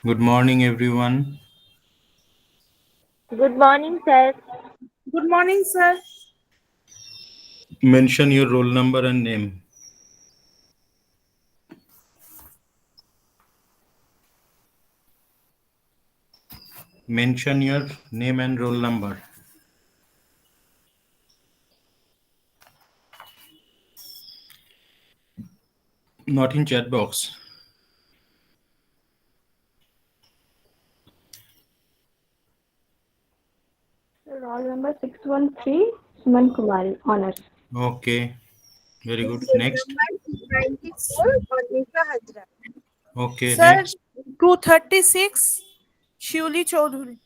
Good morning, everyone. Good morning, sir. Good morning, sir. Mention your roll number and name. Mention your name and roll number. Not in chat box. Roll number 613, Suman Kumari, honors. Okay, very good. Roll Next. number 94, Monica Hajra. Okay, Sir, next. 236, Shuli Chaudhuri.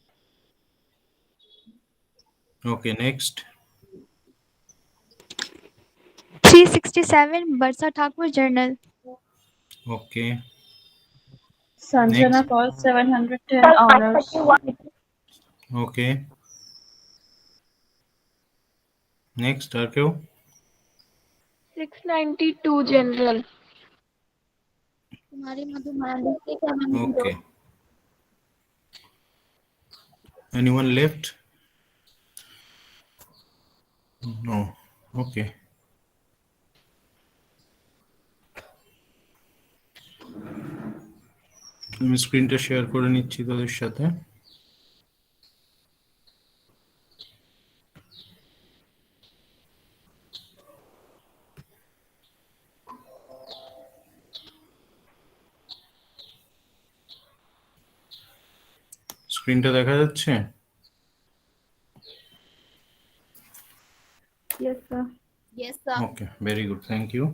Okay, next. 367 Barsa Thakur Journal. Okay, Sanjana next. Kaur 710 honors. Okay, next. Arkeo. 692 General. Kumari Madhu Marandi 710. Okay. Anyone left? No. Okay. আমি স্ক্রিনটা share করে নিচ্ছি তোদের সাথে। স্ক্রিনটা দেখা যাচ্ছে? Yes, sir. Yes, sir. Okay, very good, thank you.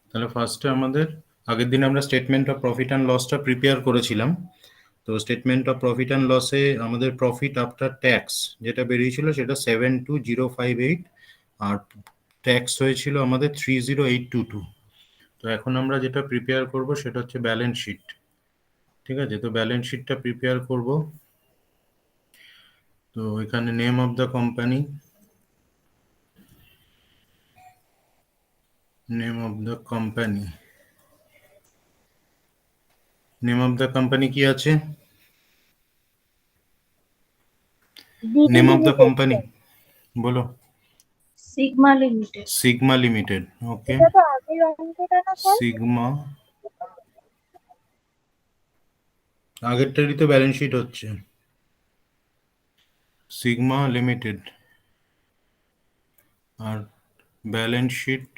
তাহলে ফার্স্টে আমাদের আগের দিন আমরা স্টেটমেন্ট অফ প্রফিট অ্যান্ড লসটা প্রিপেয়ার করেছিলাম। তো স্টেটমেন্ট অফ প্রফিট অ্যান্ড লসে আমাদের প্রফিট আফটার ট্যাক্স যেটা বেরিয়েছিল সেটা 72058, আর ট্যাক্স হয়েছিল আমাদের 30822। তো এখন আমরা যেটা প্রিপেয়ার করব সেটা হচ্ছে ব্যালেন্স শিট। ঠিক আছে, তো ব্যালেন্স শিটটা প্রিপেয়ার করব। তো এখানে name of the company, name of the company, name of the company কি আছে? নেম অফ দ্য কোম্পানি বলো। Sigma Limited. Sigma Limited. Okay, এটা তো আগের অঙ্কটা না স্যার? সিগমা, আগেরটারই তো ব্যালেন্স শিট হচ্ছে সিগমা লিমিটেড, আর balance sheet,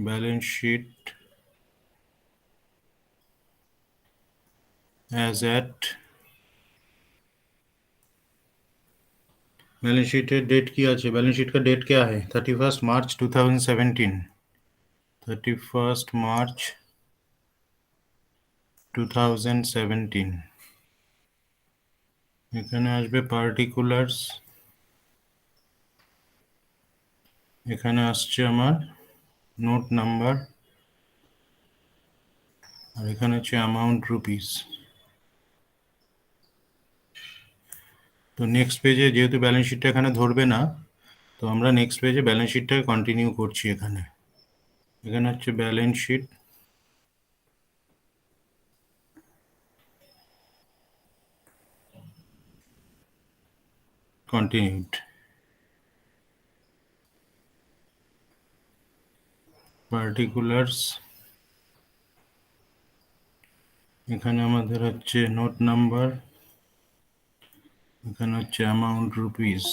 balance sheet as at, balance sheet date की আছে? बैलेंस शीट का डेट क्या है? 31 मार्च 2017, 31 मार्च 2017। এখানে আসবে পার্টিকুলার্স, এখানে আসছে আমার নোট নাম্বার, আর এখানে হচ্ছে অ্যামাউন্ট রুপিস। তো নেক্সট পেজে যেহেতু ব্যালেন্স শিটটা এখানে ধরবে না, তো আমরা নেক্সট পেজে ব্যালেন্স শিটটাকে কন্টিনিউ করছি। এখানে এখানে হচ্ছে ব্যালেন্স শিট, কন্টিনিউড, পার্টিকুলার্স, এখানে আমাদের হচ্ছে নোট নাম্বার, এখানে হচ্ছে অ্যামাউন্ট রুপিস।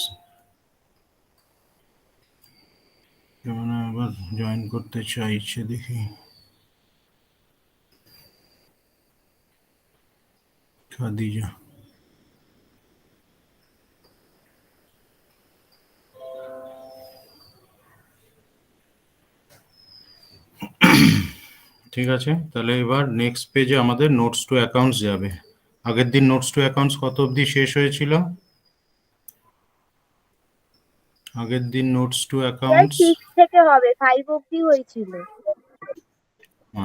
কেমন আবার জয়েন করতে চাইছে দেখি, খাদিজা। ঠিক আছে, তাহলে এবার নেক্সট পেজে আমাদের নোটস টু অ্যাকাউন্টস যাবে। আগের দিন নোটস টু অ্যাকাউন্টস কত অবধি শেষ হয়েছিল? আগের দিন নোটস টু স্যার অ্যাকাউন্টস, 6 থেকে হবে, 5 অবধি হয়েছিল।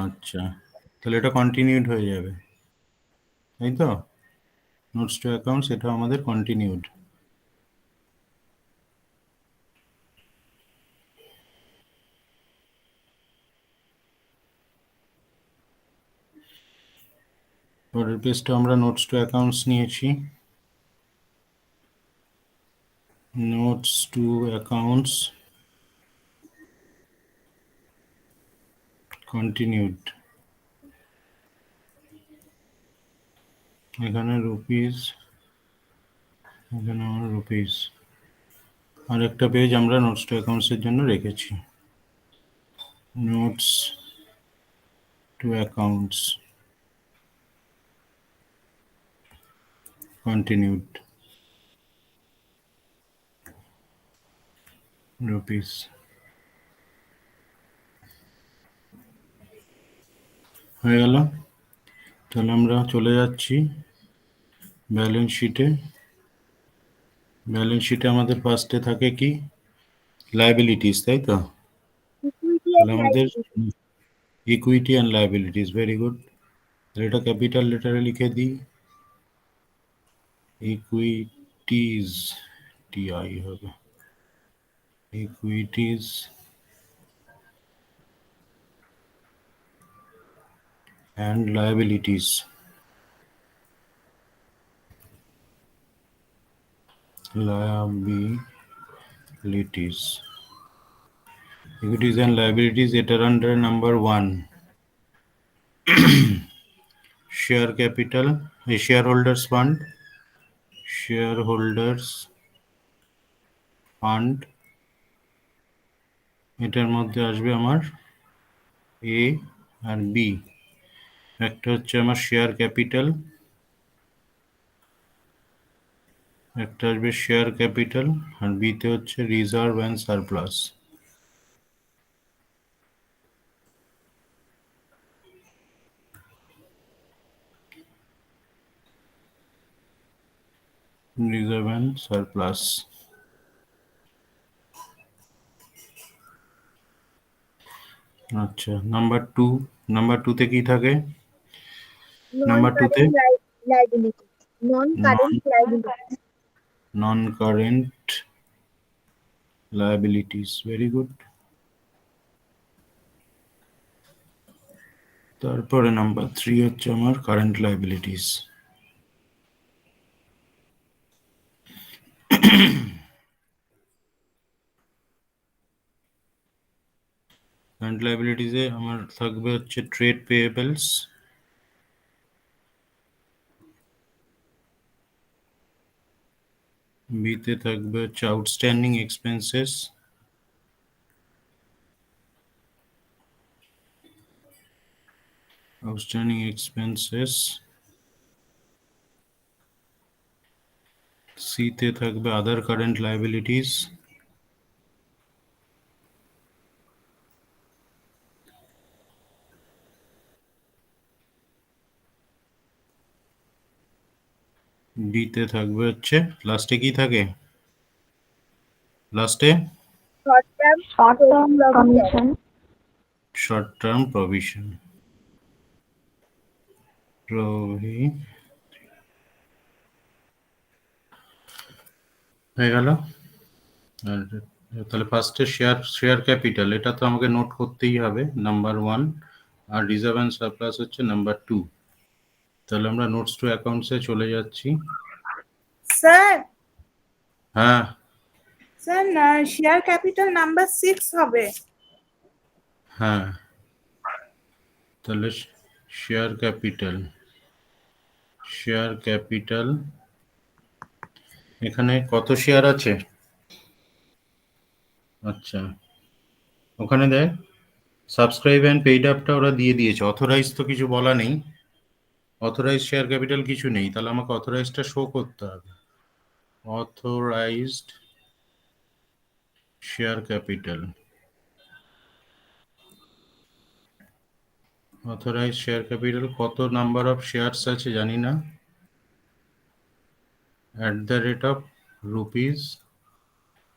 আচ্ছা, তাহলে এটা কন্টিনিউড হয়ে যাবে, তাই তো? নোটস টু অ্যাকাউন্টস এটা আমাদের কন্টিনিউড। পরের পেজটা আমরা নোটস টু অ্যাকাউন্টস নিয়েছি। Notes to accounts continued. এখানে রুপিস, এখানে আমার রুপিস। আর একটা পেজ আমরা নোটস টু অ্যাকাউন্টসের জন্য রেখেছি, notes to accounts continued rupees. হয়ে গেল। তাহলে আমরা চলে যাচ্ছি ব্যালেন্স শিটে। ব্যালেন্স শিটে আমাদের ফার্স্টে থাকে কি, লায়াবিলিটিস, তাই তো? ইকুইটি তাহলে এন্ড আমাদের liability. Equity and liabilities, very good. তাহলে এটা ক্যাপিটাল লেটারে লিখে দিই, ইকুইটিজ, টিআই হবে, ইকুইটিজ and liabilities. Liabilities, equities and liabilities, এটার আন্ডারে number 1 share capital, share holders fund, share holders fund. এটার মধ্যে আসবে আমার এ আর বি। একটা হচ্ছে আমার শেয়ার ক্যাপিটাল, একটা আসবে শেয়ার ক্যাপিটাল, আর বিতে হচ্ছে reserve and surplus. Reserve and surplus. আচ্ছা, নাম্বার 2, নাম্বার 2তে কি থাকে? নন নাম্বার 2তে current liability, non current liability. Non current liabilities, very good. তারপরে নাম্বার 3 হচ্ছে আমার কারেন্ট লায়াবিলিটিস। কারেন্ট লায়াবিলিটিসে আমার থাকবে হচ্ছে ট্রেড পেয়েবলস, বিতে থাকবে হচ্ছে আউটস্ট্যান্ডিং এক্সপেন্সেস, আউটস্ট্যান্ডিং এক্সপেন্সেস, সিতে থাকবে আদার কারেন্ট লায়াবিলিটিস, ডিতে থাকবে হচ্ছে, লাস্টে কি থাকে? লাস্টে short term Short term provision. provision. Short term provision, হয়ে গেল। আর তাহলে ফার্স্টে শেয়ার ক্যাপিটাল, এটা তো আমাকে নোট করতেই হবে, নাম্বার 1, আর রিজার্ভ অ্যান্ড সারপ্লাস হচ্ছে নাম্বার 2। তাহলে আমরা নোটস টু অ্যাকাউন্টসে চলে যাচ্ছি। স্যার, হ্যাঁ স্যার শেয়ার ক্যাপিটাল নাম্বার 6 হবে। হ্যাঁ, তাহলে শেয়ার ক্যাপিটাল, শেয়ার ক্যাপিটাল এখানে কত শেয়ার আছে? আচ্ছা, ওখানে দেখ সাবস্ক্রাইব অ্যান্ড পেইড আপটা ওরা দিয়ে দিয়েছে, অথরাইজ তো কিছু বলা নেই, অথরাইজ শেয়ার ক্যাপিটাল কিছু নেই, তাহলে আমাকে অথরাইজটা শো করতে হবে। Authorised share capital, authorised share capital কত নাম্বার অফ শেয়ারস আছে জানি না, @রুপিস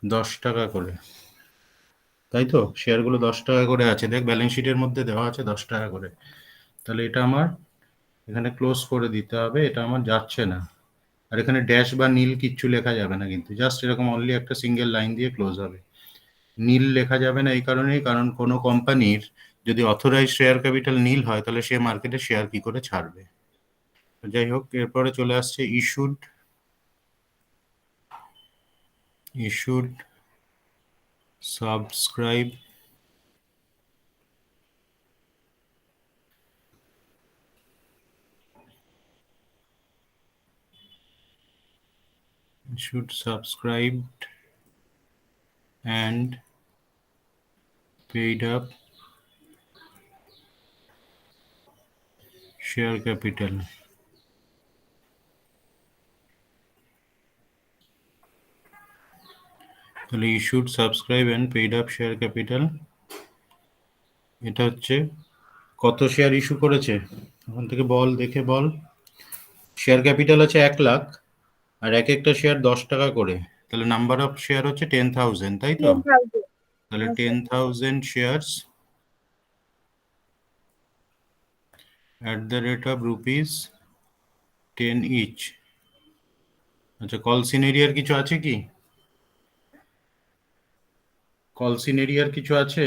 10 টাকা করে, তাই তো? শেয়ারগুলো 10 টাকা করে আছে, দেখ ব্যালেন্স শিটের মধ্যে দেওয়া আছে 10 টাকা করে। তাহলে এটা আমার এখানে ক্লোজ করে দিতে হবে, এটা আমার যাচ্ছে না। আর এখানে ড্যাশ বা নীল কিচ্ছু লেখা যাবে না, কিন্তু জাস্ট এরকম অনলি একটা সিঙ্গেল লাইন দিয়ে ক্লোজ হবে। নীল লেখা যাবে না এই কারণেই, কারণ কোনো কোম্পানির যদি অথরাইজ শেয়ার ক্যাপিটাল নীল হয় তাহলে সে মার্কেটে শেয়ার কি করে ছাড়বে। যাই হোক, এরপরে চলে আসছে issued subscribe and paid up share capital. তাহলে issued subscribe and paid up share capital, এটা হচ্ছে কত শেয়ার ইস্যু করেছে ওখান থেকে বল, দেখে বল। শেয়ার ক্যাপিটাল আছে 1,00,000 আর এক একটা শেয়ার 10 টাকা করে, তাহলে নাম্বার অফ শেয়ার হচ্ছে 10,000, তাই তো? 10,000. তাহলে Yes, sir. 10,000 shares at the rate of ₹10 each. আচ্ছা, কল সিনেরিয়ার কিছু আছে কি? কল সিনেরিয়ার কিছু আছে?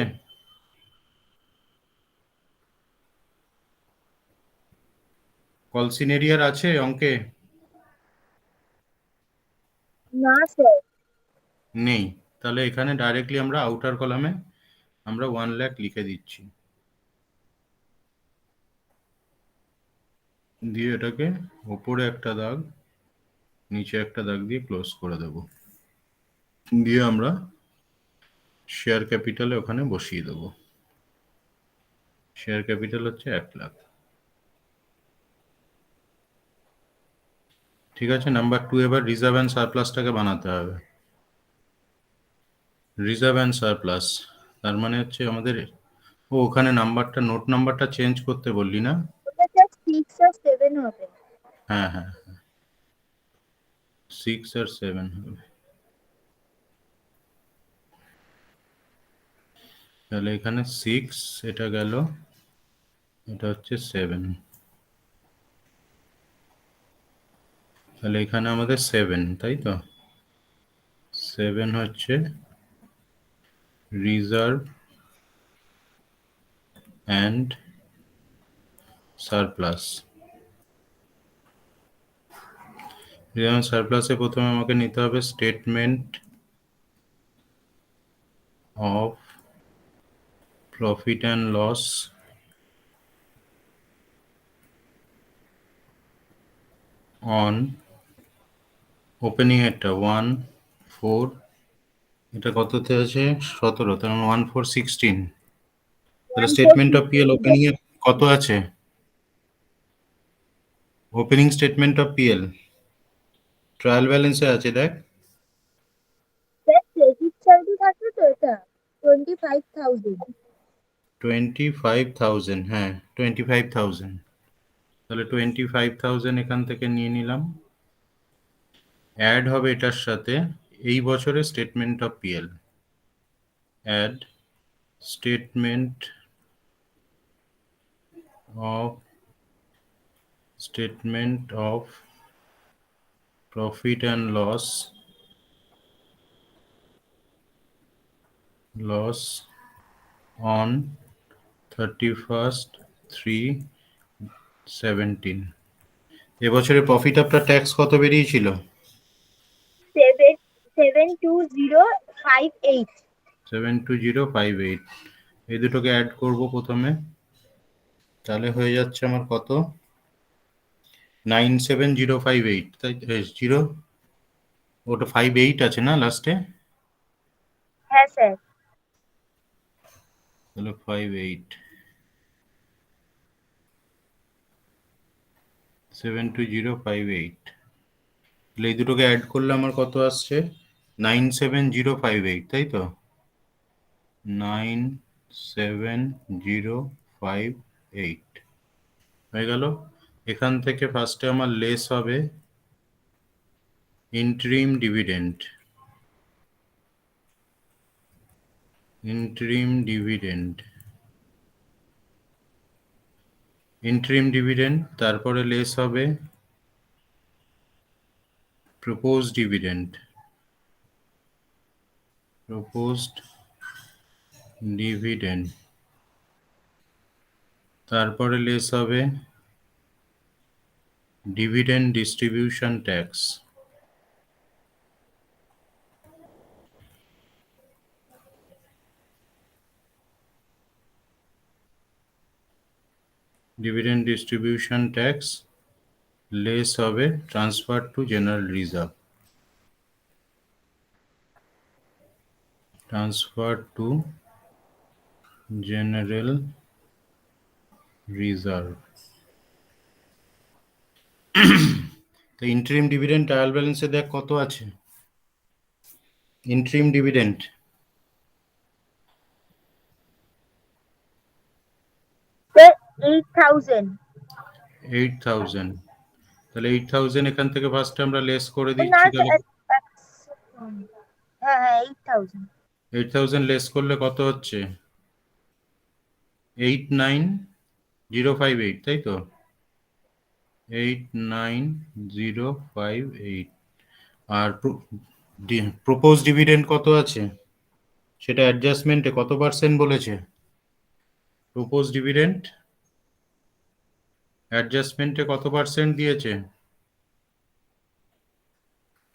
কল সিনেরিয়ার আছে অঙ্কে? না স্যার. নেই। তাহলে এখানে ডাইরেক্টলি আমরা আউটার কলামে আমরা 1,00,000 লিখে দিচ্ছি, দিয়ে এটাকে ওপরে একটা দাগ নিচে একটা দাগ দিয়ে ক্লোজ করে দেব, দিয়ে আমরা শেয়ার ক্যাপিটালে ওখানে বসিয়ে দেব। শেয়ার ক্যাপিটাল হচ্ছে 1,00,000। ঠিক আছে, নাম্বার 2 এবার রিজার্ভ অ্যান্ড সারপ্লাসটাকে বানাতে হবে। রিজার্ভ অ্যান্ড সারপ্লাস তার মানে হচ্ছে আমাদের, ওখানে নাম্বারটা, নোট নাম্বারটা চেঞ্জ করতে বললি না? ওটা স্যার 6 আর 7 হবে. হ্যাঁ হ্যাঁ, 6 আর 7 হবে। তাহলে এখানে 6, এটা গেল, এটা হচ্ছে 7, তাহলে এখানে আমাদের 7, তাই তো? 7 হচ্ছে reserve and surplus. Reserve and সারপ্লাসে প্রথমে আমাকে নিতে হবে statement of profit and loss on opening এরটা 1/4, এটা কততে আছে? 17, তার মানে 1/4/16। তাহলে স্টেটমেন্ট অফ পিএল ওপেনিং এ কত আছে? Opening statement of PL trial ব্যালেন্সে আছে, দেখ। স্যার ক্রেডিট সাইডে থাকবে তো এটা 25,000. 25,000, হ্যাঁ 25,000। তাহলে 25,000 এখান থেকে নিয়ে নিলাম, অ্যাড হবে এটার সাথে এই বছরের statement of PL, add statement of profit and loss on 31/3/17। এবছরে প্রফিট আফটার ট্যাক্স কত বেরিয়েছিল? 72058. 72058। এই দুটোকে অ্যাড করব প্রথমে, তাহলে হয়ে যাচ্ছে আমার কত? 97058, তাই 0, ওটা 58 আছে না লাস্টে? হ্যাঁ স্যার. তাহলে 58, 72058, তাহলে এই দুটোকে অ্যাড করলে আমার কত আসছে? 97058, তাই তো? 97058 হয়ে গেল। এখান থেকে ফার্স্টে আমার লেস হবে ইন্টারিম ডিভিডেন্ড, তারপরে লেস হবে প্রপোজড ডিভিডেন্ড, তারপরে লেস হবে dividend distribution tax. Dividend distribution tax less হবে transfer to general reserve. Transfer to general reserve. তো ইন্টারিম ডিভিডেন্ড ট্রায়াল ব্যালেন্সে দেখ কত আছে ইন্টারিম ডিভিডেন্ড Sir, 8,000. 8,000 তাহলে 8,000 এখান থেকে ফার্স্টে আমরা লেস করে না দিচ্ছি sir, তাহলে হ্যাঁ 8,000. 8,000 লেস করলে কত হচ্ছে 89058 তাই তো 89058 আর প্রপোজ ডিভিডেন্ড কত আছে সেটা অ্যাডজাস্টমেন্টে কত পার্সেন্ট বলেছে প্রপোজ ডিভিডেন্ড অ্যাডজাস্টমেন্টে কত পার্সেন্ট দিয়েছে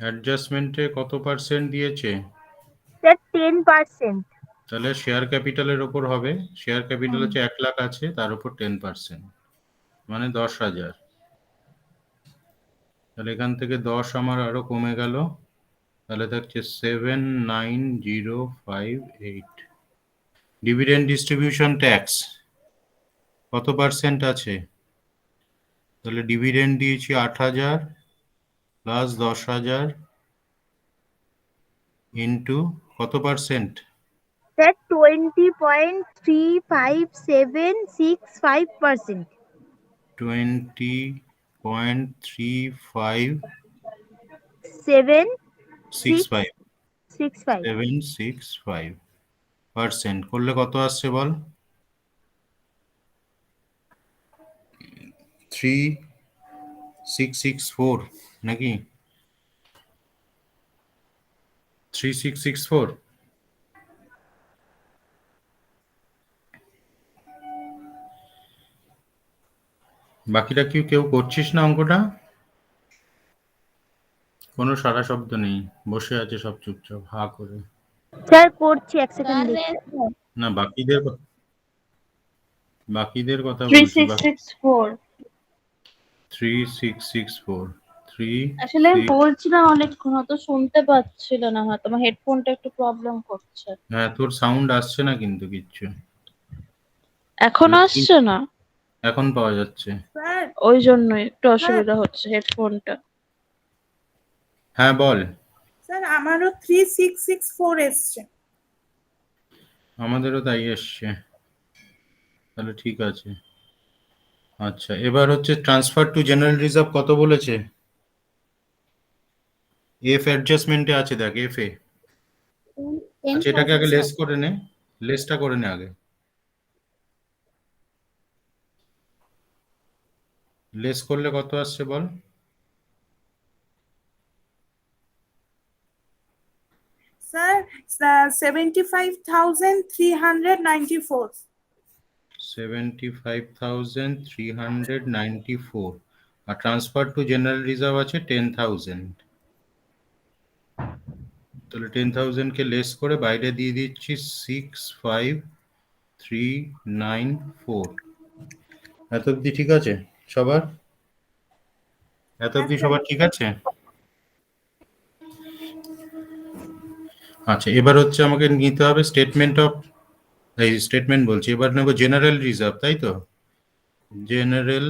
অ্যাডজাস্টমেন্টে কত পার্সেন্ট দিয়েছে Sir, 10%. তাহলে শেয়ার ক্যাপিটালের ওপর হবে শেয়ার ক্যাপিটাল হচ্ছে 1 লাখ আছে তার উপর 10% মানে 10,000 তাহলে এখান থেকে 10 আমার আরো কমে গেল তাহলে থাকছে 79058 ডিভিডেন্ড ডিস্ট্রিবিউশন ট্যাক্স কত পার্সেন্ট আছে তাহলে ডিভিডেন্ড দিয়েছি 8,000 প্লাস 10,000 ইন্টু কত পার্সেন্ট Sir, 20.35765%. 20.3565 765. 765% করলে কত আসছে বল 3664 নাকি 3664 বাকিটা কি কেউ করছিস না অঙ্কটা কোনো সারা শব্দ নেই বসে আছে সব চুপচাপ হা করে স্যার করছি এক সেকেন্ড না বাকিদের কথা Three বলছি six six four. 3664 3 আসলে আমি বলছিলাম অনেকক্ষণ হয়তো শুনতে পাচ্ছিল না হয়তো আমার হেডফোনটা একটু প্রবলেম করছে। হ্যাঁ তোর সাউন্ড আসছে না কিন্তু কিচ্ছু এখন আসছে না এখন পাওয়া যাচ্ছে স্যার ওই জন্যই একটু অসুবিধা হচ্ছে হেডফোনটা। হ্যাঁ বল স্যার আমারও 3664 এসছে। আমাদেরও তাই এসছে তাহলে ঠিক আছে আচ্ছা এবার হচ্ছে ট্রান্সফার টু জেনারেল রিজার্ভ কত বলেছে এফ অ্যাডজাস্টমেন্টে আছে দেখ এফ এ আচ্ছা এটাকে আগে লেস করে নে লেসটা করে নে আগে লেস করলে কত আসছে বল স্যার 75,394। 75,394 আর ট্রান্সফার টু জেনারেল রিজার্ভ আছে 10,000 তাহলে 10,000 কে লেস করে বাইরে দিয়ে দিচ্ছি 65,394 এত অবধি ঠিক আছে সবার এত অবধি সবার ঠিক আছে আচ্ছা এবার হচ্ছে আমাকে নিতে হবে স্টেটমেন্ট অফ এই স্টেটমেন্ট বলছি এবার নেব জেনারেল রিজার্ভ তাই তো জেনারেল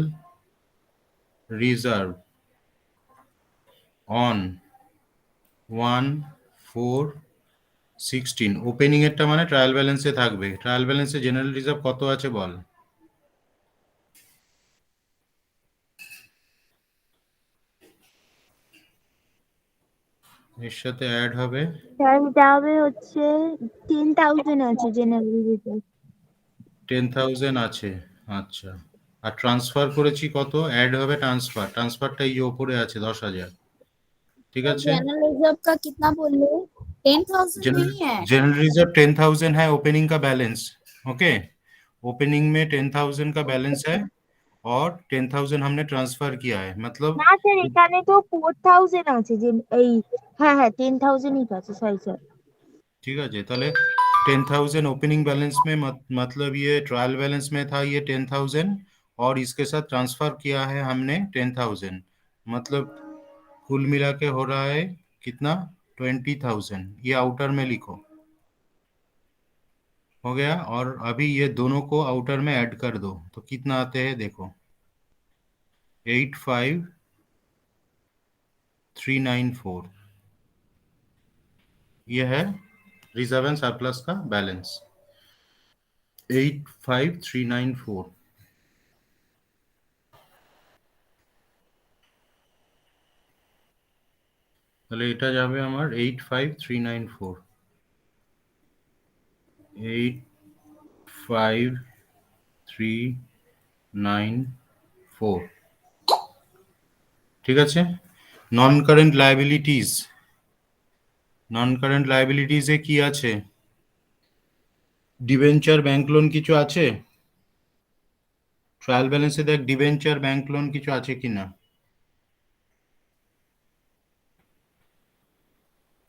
রিজার্ভ অন 1/4/16 ওপেনিং এরটা মানে ট্রায়াল ব্যালেন্সে থাকবে ট্রায়াল ব্যালেন্সে জেনারেল রিজার্ভ কত আছে বল এর সাথে অ্যাড হবে স্যার এটা হবে হচ্ছে 10,000 আছে জেনারেল রিজার্ভ 10,000 আছে আচ্ছা আর ট্রান্সফার করেছি কত অ্যাড হবে ট্রান্সফারটা এই উপরে আছে 10,000 ঠিক আছে जनरल रिजर्व का कितना बोल रहे हो 10,000 नहीं है जनरल रिजर्व 10,000 है ओपनिंग का बैलेंस ओके ओपनिंग में 10,000 का बैलेंस है और 10,000 हमने ट्रांसफर किया है, मतलब না স্যার এখানে তো 4000 আছে যে এই হ্যাঁ হ্যাঁ 10,000 আছে সরি স্যার। ठीक है जी। ताले 10,000 ओपनिंग बैलेंस में मतलब ये ट्रायल बैलेंस में था ये 10,000, और इसके साथ ट्रांसफर किया है हमने 10,000, मतलब कुल मिला के हो रहा है कितना 20,000। ये आउटर में लिखो, हो गया। और अभी ये दोनों को आउटर में ऐड कर दो तो कितना आते हैं देखो, 85,394। ये है रिजर्व एंड सरप्लस का बैलेंस 85,394। তাহলে এটা যাবে আমার 85,394, 85,394। ঠিক আছে। Non current liabilities, non current লায়াবিলিটিসে কি আছে? ডিবেঞ্চার ব্যাংক লোন কিছু আছে? ট্রায়াল ব্যালেন্সে দেখ ডিবেঞ্চার ব্যাংক লোন কিছু আছে কিনা।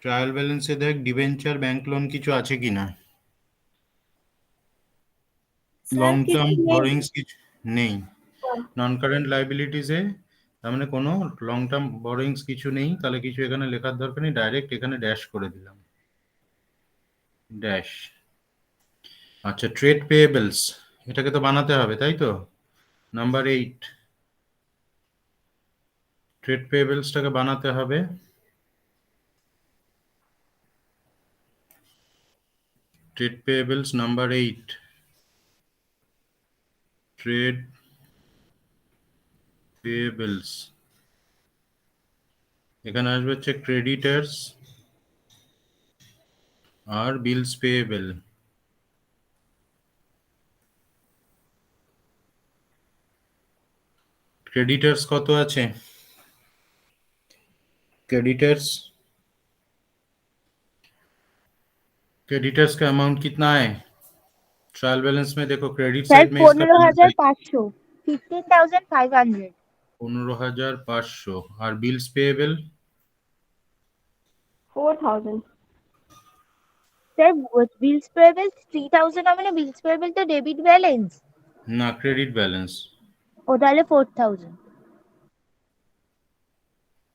ট্রায়াল ব্যালেন্সে দেখ ডিবেঞ্চার ব্যাংক লোন কিছু আছে কিনা। লং টার্ম বরোইংস কিছু নেই। নন কারেন্ট লায়াবিলিটিসে তার মানে কোনো লং টার্ম বরোইংস কিছু নেই, তাহলে কিছু এখানে লেখার দরকার নেই, ডাইরেক্ট এখানে ড্যাশ করে দিলাম, ড্যাশ। আচ্ছা, ট্রেড পেয়েবলস এটাকে তো বানাতে হবে তাই তো, নাম্বার 8 ট্রেড পেয়েবলসটাকে বানাতে হবে। ট্রেড পেয়েবলস নাম্বার 8, ট্রেড পেয়েবলস এখানে আসবে হচ্ছে ক্রেডিটার্স আর বিলস পেয়েবল। क्रेडिटर्स কত আছে? क्रेडिटर्स का अमाउंट कितना है ट्रायल बैलेंस में? देखो क्रेडिट স্যার साइड में इसका 15,500 15,500 15,500 और बिल्स पेएबल 4,000. স্যার বিলস পেয়েবল 3,000 হবে না, বিলস পেয়েবল তো ডেবিট ব্যালেন্স, না ক্রেডিট बैलेंस। ও তাহলে 4,000।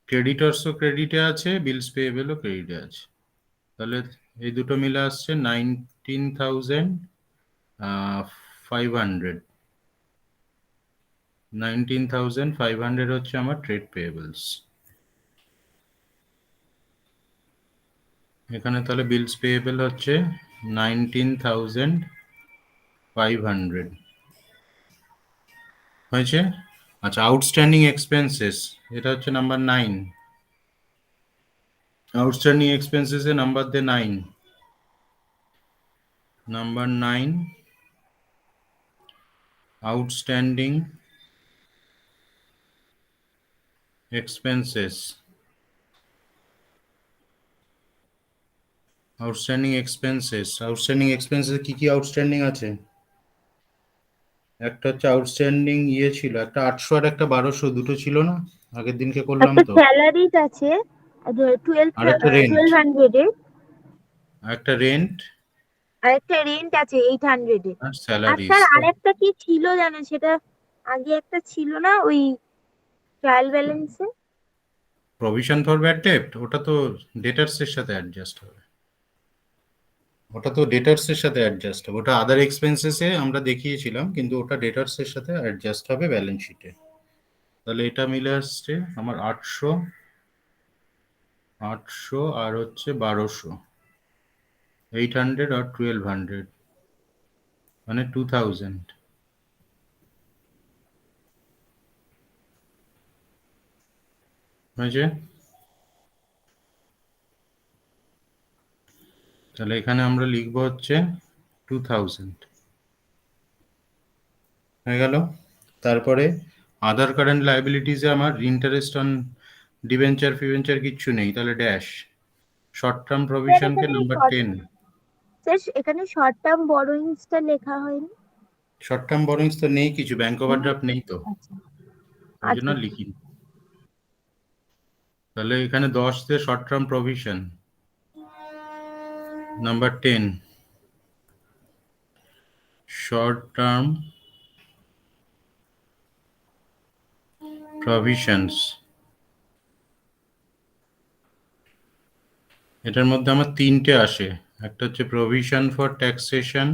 ক্রেডিটরসও ক্রেডিটে আছে, বিলস পেয়েবলও ক্রেডিটে আছে, তাহলে এই দুটো মিলে আসছে 19,500। 19,500 হচ্ছে আমার ট্রেড পেয়েবলস। এখানে তাহলে বিলস পেয়েবল হচ্ছে 19,500 হয়েছে। আচ্ছা, আউটস্ট্যান্ডিং এক্সপেন্সেস এটা হচ্ছে নাম্বার 9। আউটস্ট্যান্ডিং এক্সপেন্সেসে নাম্বার দে 9, number 9 outstanding expenses. Outstanding expenses, outstanding expenses কি কি আউটস্ট্যান্ডিং আছে? একটা হচ্ছে আউটস্ট্যান্ডিং ইয়ে ছিল, একটা 800 আর একটা 1200, দুটো ছিল না আগের দিনকে করলাম একটা তো। স্যালারিজ আছে আর একটা রেন্ট, 1200 এর, আর একটা রেন্ট আর একটা রেন্ট আছে 800 এর। আর আর স্যালারিজ। স্যার আরেকটা কি ছিল জানেন, সেটা আগে একটা ছিল না ওই ট্রায়াল ব্যালেন্সে? প্রভিশন ফর ব্যাড ডেট, ওটা তো ডেটার্সের সাথে অ্যাডজাস্ট হবে, ওটা তো ডেটার্সের সাথে অ্যাডজাস্ট হবে, ওটা আদার এক্সপেন্সেসে আমরা দেখিয়েছিলাম, কিন্তু ওটা ডেটার্সের সাথে অ্যাডজাস্ট হবে ব্যালেন্স শিটে। তাহলে এটা মিলে আসছে আমার 800 আর হচ্ছে 1200, 800 আর 1200 মানে 2000 হয়েছে। তাহলে এখানে আমরা লিখবো হচ্ছে 2000 হয়ে গেল। তারপরে আদার কারেন্ট লায়াবিলিটিসে আমার ইন্টারেস্ট অন ডিবেঞ্চার ফিবেঞ্চার কিচ্ছু নেই, তাহলে ড্যাশ। শর্ট টার্ম প্রভিশনকে নাম্বার 10। স্যার এখানে শর্ট টার্ম বরোইংসটা লেখা হয়নি। শর্ট টার্ম বরোইংস তো নেই কিছু, ব্যাংক ওভারড্রাফট নেই তো, আচ্ছা ওই জন্য লিখি। তাহলে এখানে 10 তে short term provision. Number 10 short term provisions. এটার মধ্যে আমার 3টে আসে। একটা হচ্ছে provision for taxation,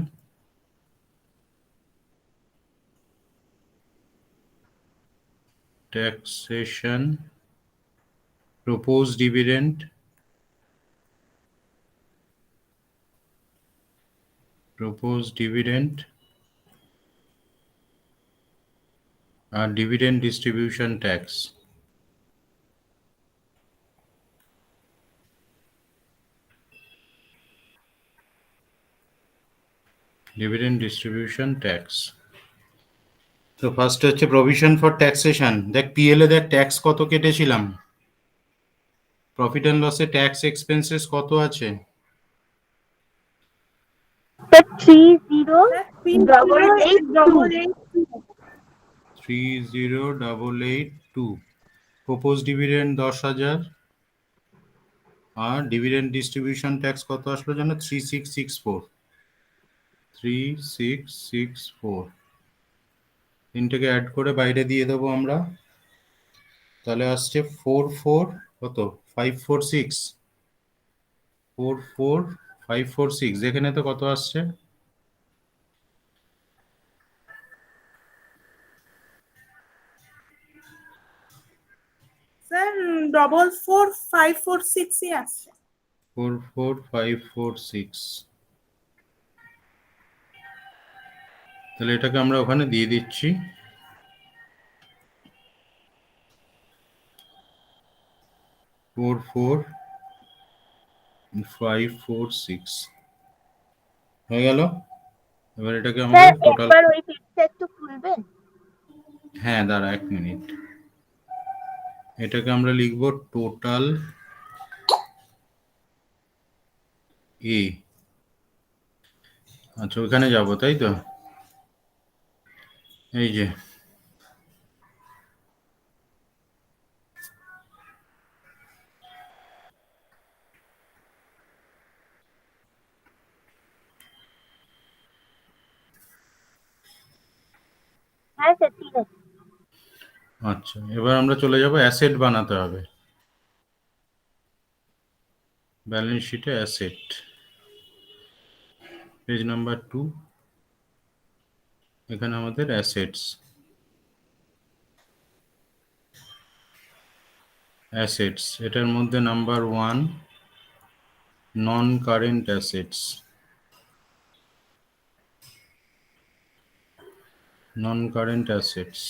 propose dividend, আর dividend distribution tax. Dividend distribution tax. তো ফার্স্ট হচ্ছে প্রভিশন ফর ট্যাক্সেশন। দেখ পিএল এ দেখ ট্যাক্স কত কেটেছিলাম, প্রফিট অ্যান্ড লসে ট্যাক্স এক্সপেন্সেস কত আছে? স্যার 30,882 30,882। প্রপোজ ডিভিডেন্ড 10,000, আর ডিভিডেন্ড ডিস্ট্রিবিউশন ট্যাক্স কত আসলো জানো? 3664। তিনটাকে অ্যাড করে বাইরে দিয়ে দেবো আমরা, তাহলে আসছে 44546। এখানে তো কত আসছে? স্যার 44546 আসছে। 44546। তাহলে এটাকে আমরা ওখানে দিয়ে দিচ্ছি। ফোর ফোর 546 হয়ে গেল। এবার এটাকে স্যার আমাদের টোটাল, একবার ওই পেজটা একটু খুলবেন? হ্যাঁ দাঁড়া 1 মিনিট, এটাকে আমরা লিখব টোটাল এ। আচ্ছা ওখানে যাব তাই তো, এই যে হ্যাঁ স্যার ঠিক আছে। আচ্ছা এবার আমরা চলে যাব অ্যাসেট বানাতে হবে। ব্যালেন্স শিটে অ্যাসেট, পেজ নাম্বার 2, এখানে আমাদের অ্যাসেটস, এটার মধ্যে নাম্বার 1 নন কারেন্ট অ্যাসেটস।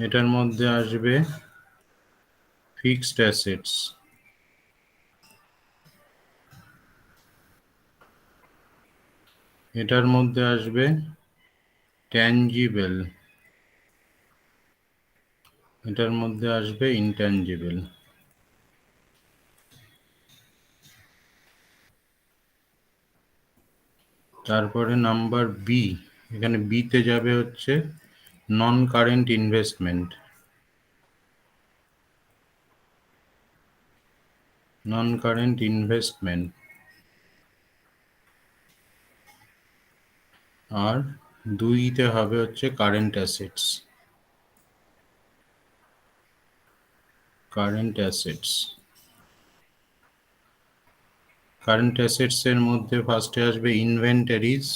এটার মধ্যে আসবে ফিক্সড অ্যাসেটস, এটার মধ্যে আসবে ট্যানজিবল, এটার মধ্যে আসবে ইনট্যানজিবল। তারপরে নাম্বার বি, এখানে বিতে যাবে হচ্ছে নন কারেন্ট ইনভেস্টমেন্ট, আর 2তে হবে হচ্ছে কারেন্ট অ্যাসেটস। কারেন্ট অ্যাসেটস এর মধ্যে ফার্স্টে আসবে ইনভেন্টরিজ,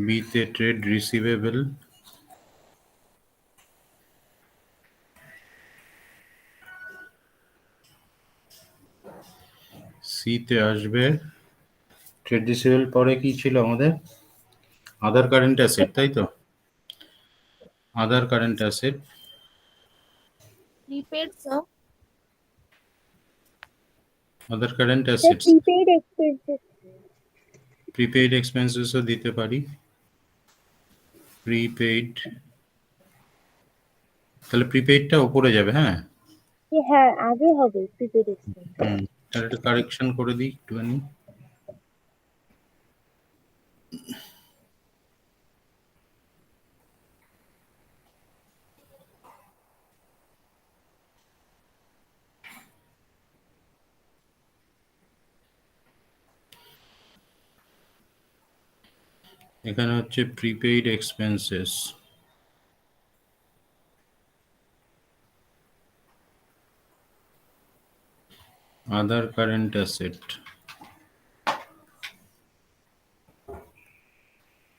বিতে ট্রেড রিসিভেবল, সিতে আসবে ট্রেড রিসিভেবল, পরে কি ছিল আমাদের? আদার কারেন্ট অ্যাসেট, তাই তো? Other current asset, Prepaid, sir. Other current sir assets, prepaid expenses. Prepaid এক্সপেন্সেসও দিতে পারি, প্রিপেইড। তাহলে প্রিপেইডটা উপরে যাবে, হ্যাঁ হ্যাঁ আগে হবে প্রিপেইড এক্সপেন্স। তাহলে একটা কারেকশন করে দিই একটুখানি। এখানে হচ্ছে প্রিপেইড এক্সপেন্সেস, আদার কারেন্ট অ্যাসেট,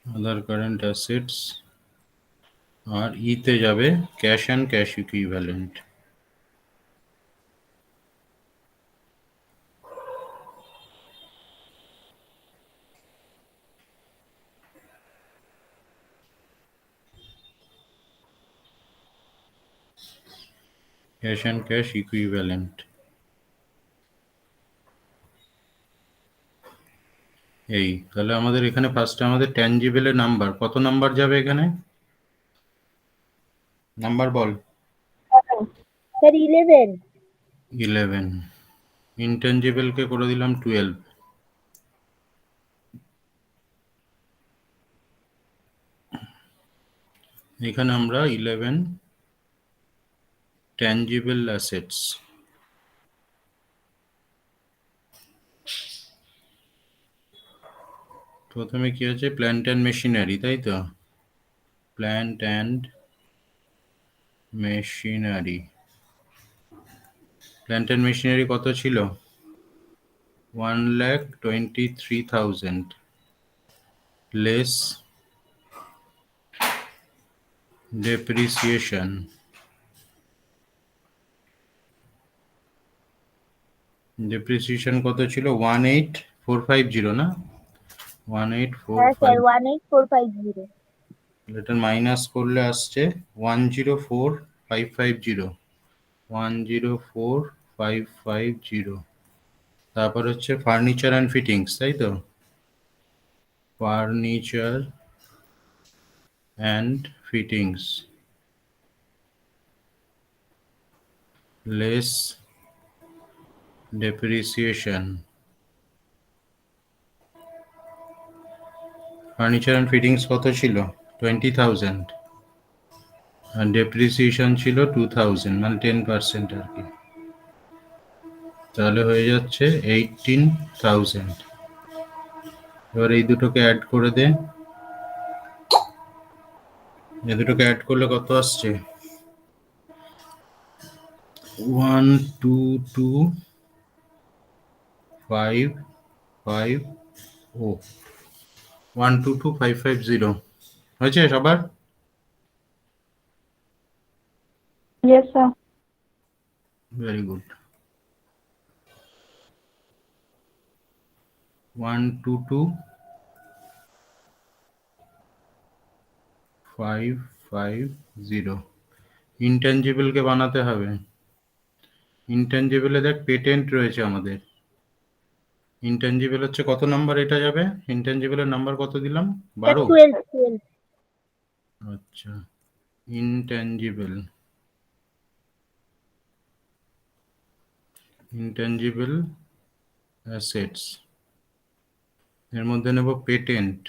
আদার কারেন্ট অ্যাসেটস, আর ইতে যাবে cash and cash equivalent. Cash and cash equivalent. এই তাহলে আমাদের এখানে ফার্স্টে আমাদের ট্যানজিবলের নাম্বার, কত নাম্বার যাবে এখানে? নাম্বার বল। স্যার 11। 11। ইনট্যানজিবলকে করে দিলাম 12। এখানে আমরা 11 ট্যানজিবল অ্যাসেটস। প্রথমে কি আছে? প্ল্যান্ট অ্যান্ড মেশিনারি, তাই তো? Plant and machinery. Plant and machinery কত ছিল? 1,23,000 লেস ডেপ্রিসিয়েশন। ডেপ্রিসিয়েশন কত ছিল? 18,450 না? হ্যাঁ স্যার 1845। 18450। এটা মাইনাস করলে আসছে 104,550। 104,550। তারপর হচ্ছে ফার্নিচার অ্যান্ড ফিটিংস, তাই তো? Furniture and fittings less depreciation. Furniture and fittings কত ছিল? 20,000। আর ডেপ্রিসিয়েশন ছিল 2,000, মানে 10% আর কি। তাহলে হয়ে যাচ্ছে 18,000। এবার এই দুটোকে অ্যাড করে দে। এই দুটোকে অ্যাড করলে কত আসছে? 122,550 হয়েছে সবার? Yes, sir. Very good. 122,550। ইনট্যানজিবলকে বানাতে হবে। ইনট্যানজিবলে দেখ পেটেন্ট রয়েছে আমাদের। ইনট্যানজিবল হচ্ছে কত নাম্বার এটা যাবে? ইনট্যানজিবলের নাম্বার কত দিলাম? 12। 12। আচ্ছা, ইনট্যানজিবল, ইনট্যানজিবল অ্যাসেটস, এর মধ্যে নেব পেটেন্ট।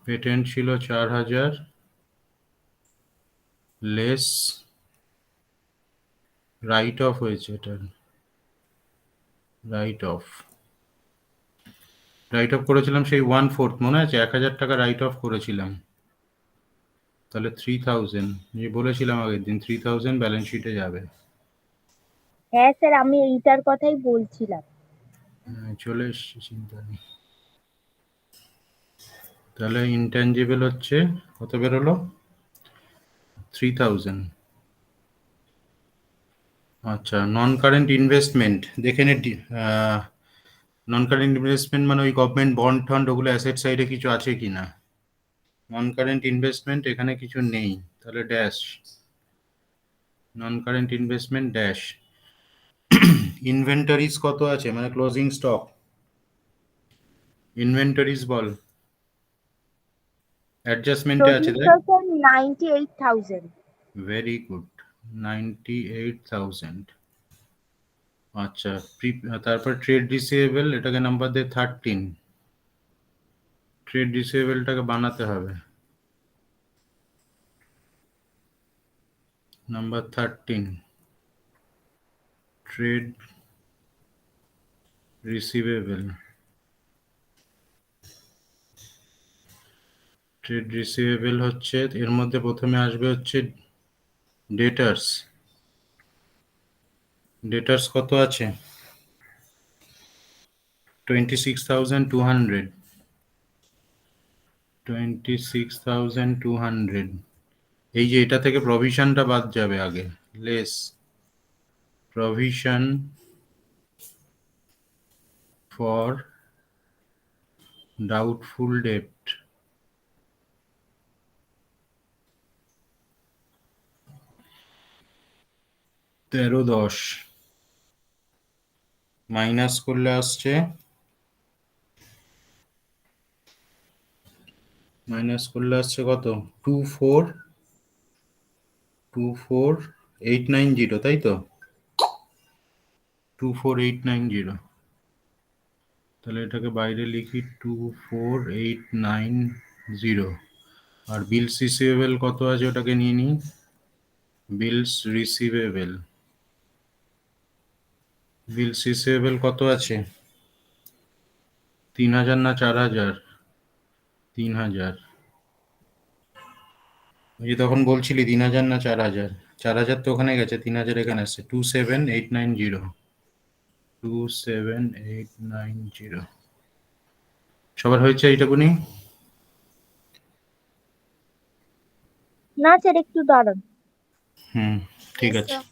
পেটেন্ট ছিল 4,000 লেস রাইট অফ হয়েছে। এটার রাইট অফ, রাইট অফ করেছিলাম সেই 1/4, মনে আছে? 1,000 টাকা রাইট অফ করেছিলাম। তাহলে 3,000, যে বলেছিলাম আগের দিন 3,000 ব্যালেন্স শিটে যাবে। হ্যাঁ স্যার আমি এইটার কথাই বলছিলাম। চলে এসছি, চিন্তা নেই। তাহলে ইনট্যানজিবল হচ্ছে কত বেরোলো? 3,000। আচ্ছা, নন কারেন্ট ইনভেস্টমেন্ট দেখে নে। নন কারেন্ট ইনভেস্টমেন্ট মানে ওই গভর্নমেন্ট বন্ড টন্ড, ওগুলো অ্যাসেট সাইডে কিছু আছে কিনা। নন কারেন্ট ইনভেস্টমেন্ট এখানে কিছু নেই, তাহলে dash. Non current investment dash. Inventories কত আছে, মানে ক্লোজিং স্টক। ইনভেন্টরিজ বল। অ্যাডজাস্টমেন্টে আছে দেখ। 98,000। Very good, 98,000। আচ্ছা, তারপর ট্রেড রিসিভেবল, এটাকে নাম্বার দে 13। ট্রেড রিসিভেবলটাকে বানাতে হবে। Number 13, trade receivable. Trade receivable হচ্ছে, এর মধ্যে প্রথমে আসবে হচ্ছে ডেটার্স। ডেটার্স কত আছে? 26,200। 26,200। এই যে এটা থেকে প্রভিশনটা বাদ যাবে আগে। Less provision for doubtful debt. তেরো 10 মাইনাস করলে আসছে, কত? 24,890, তাই তো? 24,890। তাহলে এটাকে বাইরে লিখি 24,890। আর বিলস রিসিভেবল কত আছে ওটাকে নিয়ে নিই। বিলস রিসিভেবল কত আছে? 3,000 না 4,000? 3,000। ওই যে তখন বলছিলি 3,000 না 4,000? 4,000 তো ওখানে গেছে, 3,000 এখানে আসছে। 27,890। 27,890। সবার হয়েছে এইটুকুনি? না স্যার, একটু দাঁড়ান। ঠিক Yes, আছে। sir.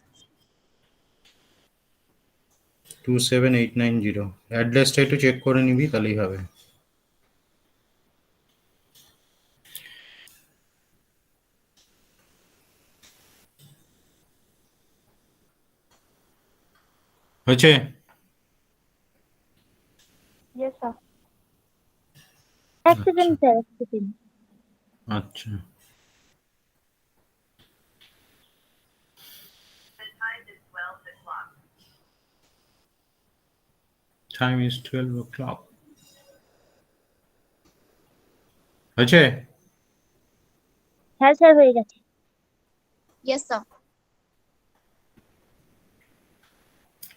27,890। অ্যাড্রেসটা একটু চেক করে নিবি, তাহলেই হবে। হয়েছে? Yes, sir. এক সেকেন্ড স্যার, এক সেকেন্ড। আচ্ছা। Time is 12 o'clock. হয়েছে? হ্যাঁ স্যার, হয়ে গেছে। Yes, sir.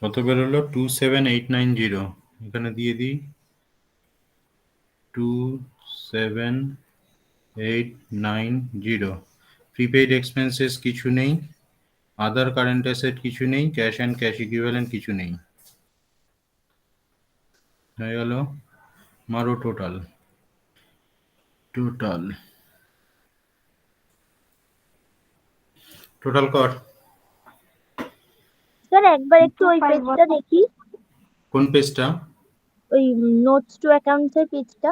কত বেরোলো? 27,890। এখানে দিয়ে দিই 27,890। প্রিপেইড এক্সপেন্সেস কিছু নেই, আদার কারেন্ট অ্যাসেট কিছু নেই, ক্যাশ অ্যান্ড ক্যাশ ইকুইভ্যালেন্ট কিছু নেই। হয়ে গেল। মারো টোটাল কর। স্যার একবার একটু ওই 251 পেজটা দেখি, কোন পেজটা? ওই নোটস টু অ্যাকাউন্টস এর পেজটা।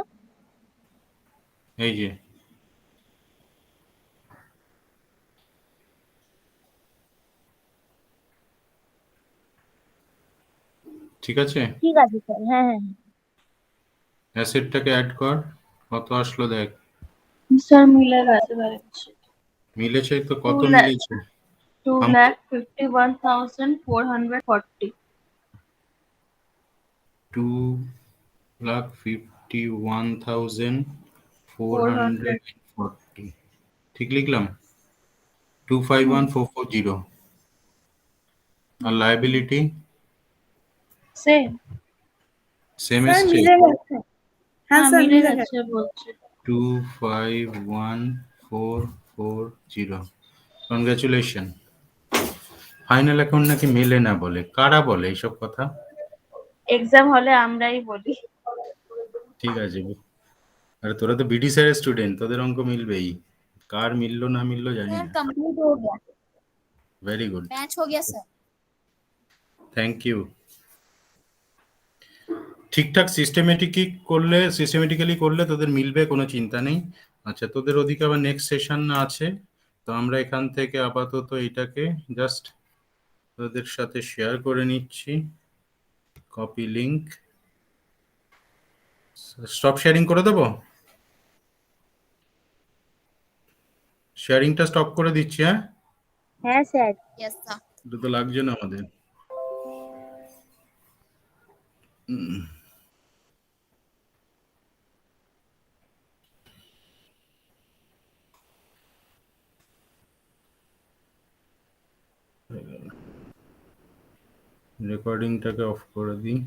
এই যে ঠিক আছে। ঠিক আছে স্যার, হ্যাঁ হ্যাঁ। অ্যাসেটটাকে অ্যাড কর, কত আসলো দেখ। স্যার মিলে গেছে বেরোচ্ছে। মিলেছে তো? কত 2 lakh মিলেছে? 2,51,440। 2,51,440। ঠিক লিখলাম? 251,440। আর লায়াবিলিটি সেম। সেম স্যার এসছে? মিলে গেছে। হ্যাঁ হ্যাঁ স্যার মিলে মিলে গেছে। গেছে বলছে। 251,440। কনগ্রাচুলেশন। ফাইনাল অ্যাকাউন্ট নাকি মেলে না বলে, কারা বলে এইসব কথা? এক্সাম হলে আমরাই বলি। ঠিক আছে। আরে তোরা তো বিডি স্যারের স্টুডেন্ট, তোদের অঙ্ক মিলবেই। কার মিললো না মিললো জানি सर না। कंप्लीट हो गया। ভেরি গুড, मैच हो गया सर। Thank you. ঠিকঠাক সিস্টেমেটিক্যালি করলে তোদের মিলবে, কোনো চিন্তা নেই। আচ্ছা, তোদের ওদিকে আবার নেক্সট সেশন আছে, তো আমরা এখান থেকে আপাতত এটাকে জাস্ট তোদের সাথে শেয়ার করে নিচ্ছি। কপি লিংক, স্টপ শেয়ারিং করে দেবো। শেয়ারিংটা স্টপ করে দিচ্ছি। হ্যাঁ, হ্যাঁ স্যার। Yes sir. এটা তো লাগছে না আমাদের। রেকর্ডিংটাকে অফ করে দিই।